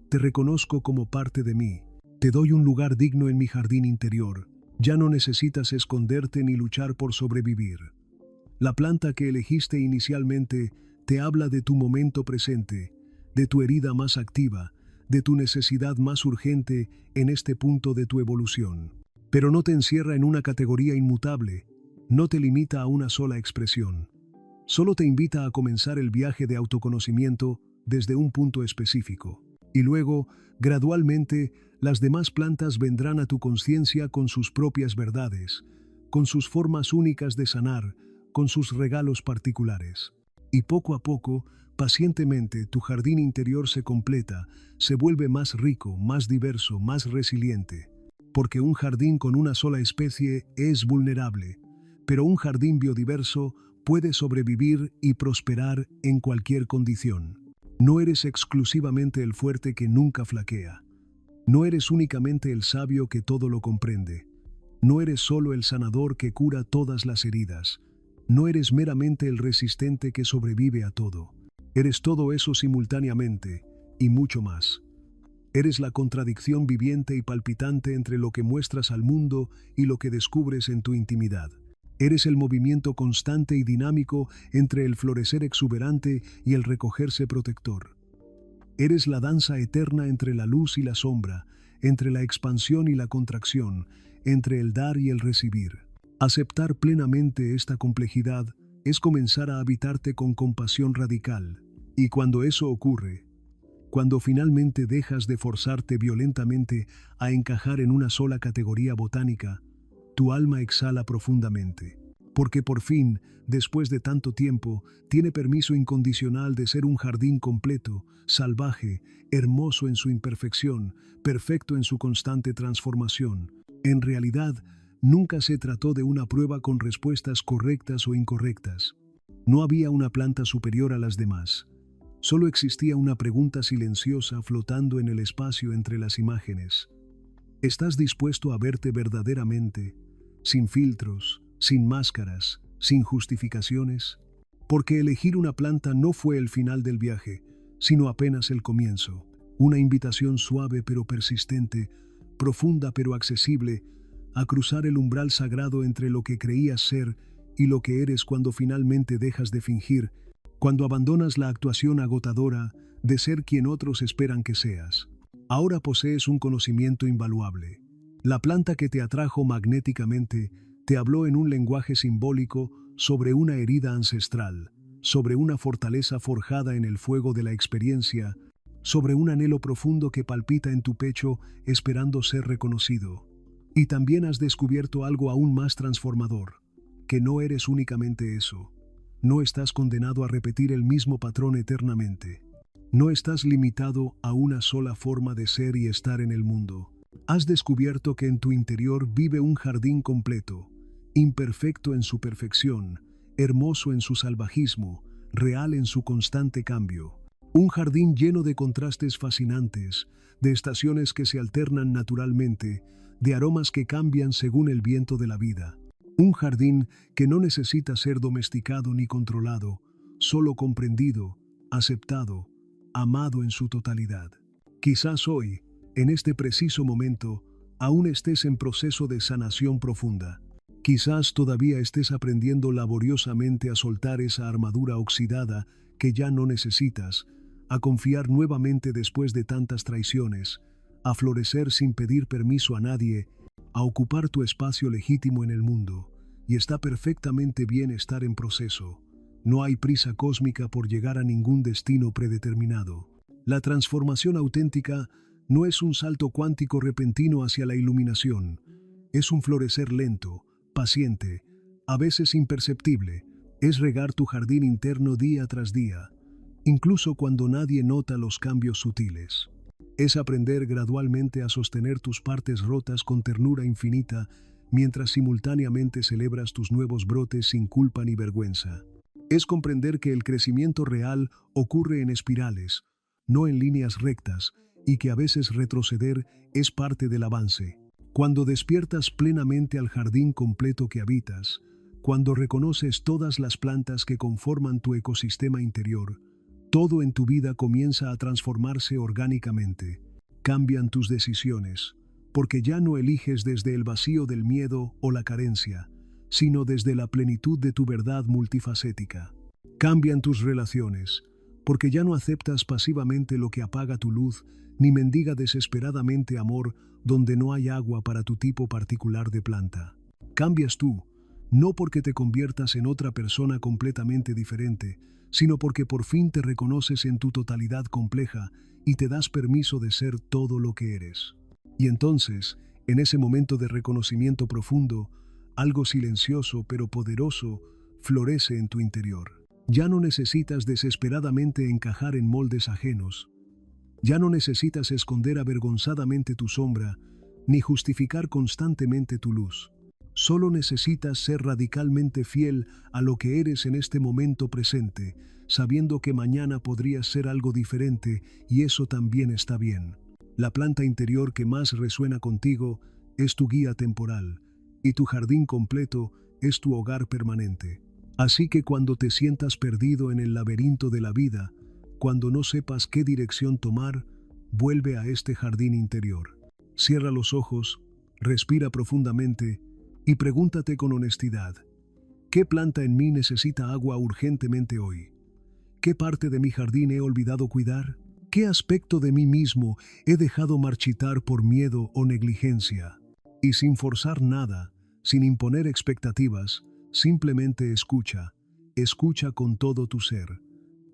te reconozco como parte de mí, te doy un lugar digno en mi jardín interior, ya no necesitas esconderte ni luchar por sobrevivir. La planta que elegiste inicialmente te habla de tu momento presente, de tu herida más activa, de tu necesidad más urgente en este punto de tu evolución. Pero no te encierra en una categoría inmutable, no te limita a una sola expresión. Solo te invita a comenzar el viaje de autoconocimiento desde un punto específico. Y luego, gradualmente, las demás plantas vendrán a tu conciencia con sus propias verdades, con sus formas únicas de sanar, con sus regalos particulares. Y poco a poco, pacientemente, tu jardín interior se completa, se vuelve más rico, más diverso, más resiliente. Porque un jardín con una sola especie es vulnerable, pero un jardín biodiverso puede sobrevivir y prosperar en cualquier condición. No eres exclusivamente el fuerte que nunca flaquea. No eres únicamente el sabio que todo lo comprende. No eres solo el sanador que cura todas las heridas. No eres meramente el resistente que sobrevive a todo. Eres todo eso simultáneamente, y mucho más. Eres la contradicción viviente y palpitante entre lo que muestras al mundo y lo que descubres en tu intimidad. Eres el movimiento constante y dinámico entre el florecer exuberante y el recogerse protector. Eres la danza eterna entre la luz y la sombra, entre la expansión y la contracción, entre el dar y el recibir. Aceptar plenamente esta complejidad es comenzar a habitarte con compasión radical. Y cuando eso ocurre, cuando finalmente dejas de forzarte violentamente a encajar en una sola categoría botánica, tu alma exhala profundamente. Porque por fin, después de tanto tiempo, tiene permiso incondicional de ser un jardín completo, salvaje, hermoso en su imperfección, perfecto en su constante transformación. En realidad, nunca se trató de una prueba con respuestas correctas o incorrectas. No había una planta superior a las demás. Solo existía una pregunta silenciosa flotando en el espacio entre las imágenes. ¿Estás dispuesto a verte verdaderamente, sin filtros, sin máscaras, sin justificaciones? Porque elegir una planta no fue el final del viaje, sino apenas el comienzo. Una invitación suave pero persistente, profunda pero accesible, a cruzar el umbral sagrado entre lo que creías ser y lo que eres cuando finalmente dejas de fingir, cuando abandonas la actuación agotadora de ser quien otros esperan que seas. Ahora posees un conocimiento invaluable. La planta que te atrajo magnéticamente te habló en un lenguaje simbólico sobre una herida ancestral, sobre una fortaleza forjada en el fuego de la experiencia, sobre un anhelo profundo que palpita en tu pecho esperando ser reconocido. Y también has descubierto algo aún más transformador, que no eres únicamente eso. No estás condenado a repetir el mismo patrón eternamente. No estás limitado a una sola forma de ser y estar en el mundo. Has descubierto que en tu interior vive un jardín completo, imperfecto en su perfección, hermoso en su salvajismo, real en su constante cambio. Un jardín lleno de contrastes fascinantes, de estaciones que se alternan naturalmente, de aromas que cambian según el viento de la vida. Un jardín que no necesita ser domesticado ni controlado, solo comprendido, aceptado, amado en su totalidad. Quizás hoy, en este preciso momento, aún estés en proceso de sanación profunda. Quizás todavía estés aprendiendo laboriosamente a soltar esa armadura oxidada que ya no necesitas, a confiar nuevamente después de tantas traiciones, a florecer sin pedir permiso a nadie, a ocupar tu espacio legítimo en el mundo. Y está perfectamente bien estar en proceso. No hay prisa cósmica por llegar a ningún destino predeterminado. La transformación auténtica no es un salto cuántico repentino hacia la iluminación. Es un florecer lento, paciente, a veces imperceptible. Es regar tu jardín interno día tras día, incluso cuando nadie nota los cambios sutiles. Es aprender gradualmente a sostener tus partes rotas con ternura infinita, mientras simultáneamente celebras tus nuevos brotes sin culpa ni vergüenza. Es comprender que el crecimiento real ocurre en espirales, no en líneas rectas, y que a veces retroceder es parte del avance. Cuando despiertas plenamente al jardín completo que habitas, cuando reconoces todas las plantas que conforman tu ecosistema interior, todo en tu vida comienza a transformarse orgánicamente. Cambian tus decisiones, porque ya no eliges desde el vacío del miedo o la carencia, sino desde la plenitud de tu verdad multifacética. Cambian tus relaciones, porque ya no aceptas pasivamente lo que apaga tu luz, ni mendiga desesperadamente amor donde no hay agua para tu tipo particular de planta. Cambias tú, no porque te conviertas en otra persona completamente diferente, sino porque por fin te reconoces en tu totalidad compleja y te das permiso de ser todo lo que eres. Y entonces, en ese momento de reconocimiento profundo, algo silencioso pero poderoso florece en tu interior. Ya no necesitas desesperadamente encajar en moldes ajenos. Ya no necesitas esconder avergonzadamente tu sombra, ni justificar constantemente tu luz. Solo necesitas ser radicalmente fiel a lo que eres en este momento presente, sabiendo que mañana podrías ser algo diferente y eso también está bien. La planta interior que más resuena contigo es tu guía temporal y tu jardín completo es tu hogar permanente. Así que cuando te sientas perdido en el laberinto de la vida, cuando no sepas qué dirección tomar, vuelve a este jardín interior. Cierra los ojos, respira profundamente y pregúntate con honestidad, ¿qué planta en mí necesita agua urgentemente hoy? ¿Qué parte de mi jardín he olvidado cuidar? ¿Qué aspecto de mí mismo he dejado marchitar por miedo o negligencia? Y sin forzar nada, sin imponer expectativas, simplemente escucha, escucha con todo tu ser,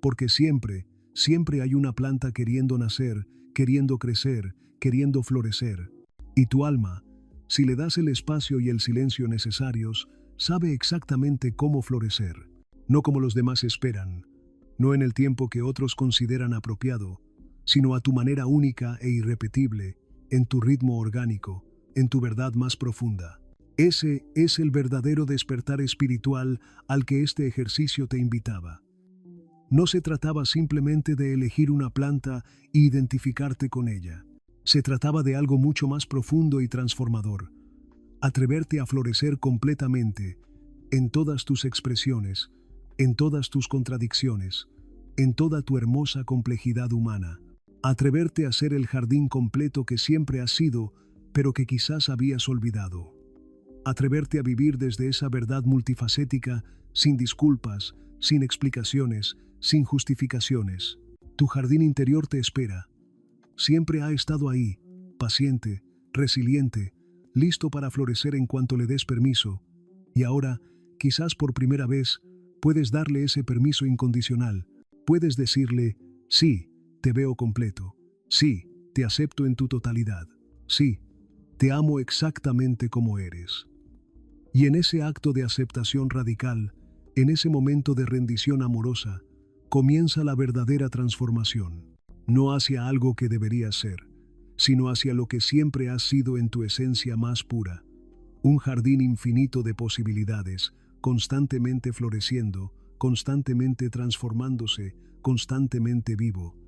porque siempre, siempre hay una planta queriendo nacer, queriendo crecer, queriendo florecer. Y tu alma, si le das el espacio y el silencio necesarios, sabe exactamente cómo florecer, no como los demás esperan, no en el tiempo que otros consideran apropiado, sino a tu manera única e irrepetible, en tu ritmo orgánico, en tu verdad más profunda. Ese es el verdadero despertar espiritual al que este ejercicio te invitaba. No se trataba simplemente de elegir una planta e identificarte con ella. Se trataba de algo mucho más profundo y transformador. Atreverte a florecer completamente, en todas tus expresiones, en todas tus contradicciones, en toda tu hermosa complejidad humana. Atreverte a ser el jardín completo que siempre has sido, pero que quizás habías olvidado. Atreverte a vivir desde esa verdad multifacética, sin disculpas, sin explicaciones, sin justificaciones. Tu jardín interior te espera. Siempre ha estado ahí, paciente, resiliente, listo para florecer en cuanto le des permiso. Y ahora, quizás por primera vez, puedes darle ese permiso incondicional. Puedes decirle, sí, te veo completo. Sí, te acepto en tu totalidad. Sí, te amo exactamente como eres. Y en ese acto de aceptación radical, en ese momento de rendición amorosa, comienza la verdadera transformación. No hacia algo que deberías ser, sino hacia lo que siempre has sido en tu esencia más pura. Un jardín infinito de posibilidades, constantemente floreciendo, constantemente transformándose, constantemente vivo.